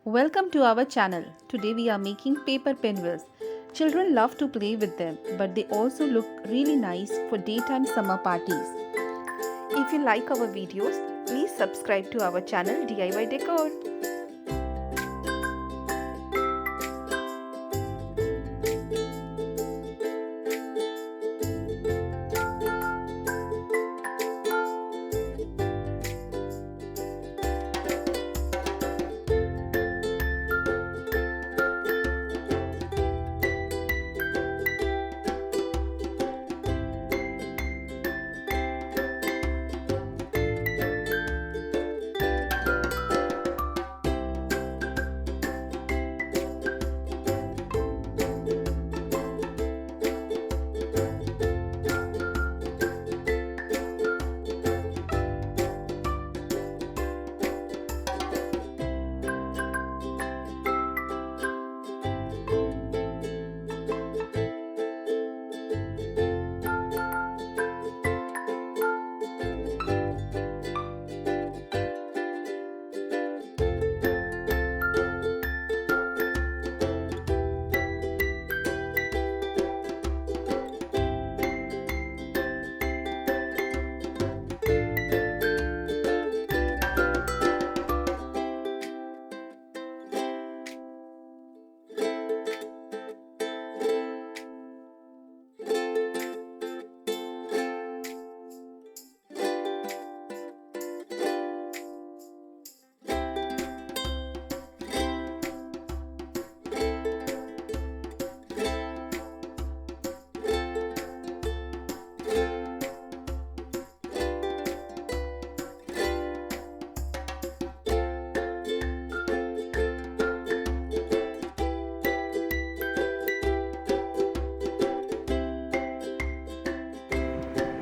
Welcome to our channel. Today we are making paper pinwheels. Children love to play with them, but they also look really nice for daytime summer parties. If you like our videos, please subscribe to our channel DIY Decor.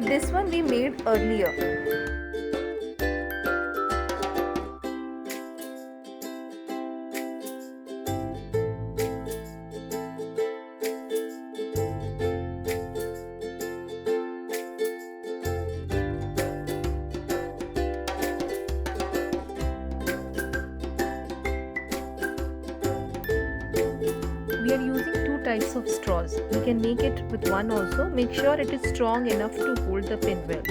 This one we made earlier. We are using two types of straws. You can make it with one also. Make sure it is strong enough to hold the pinwheel.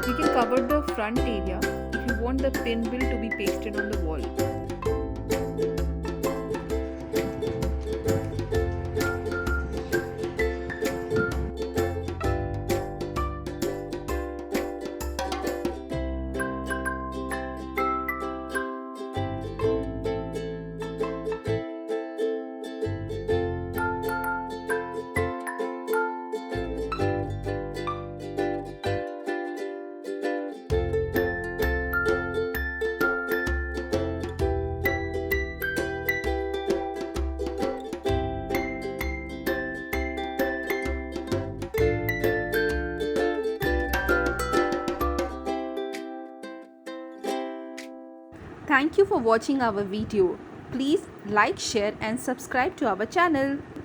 You can cover the front area if you want the pinwheel to be pasted on the wall. Thank you for watching our video. Please like, share and subscribe to our channel.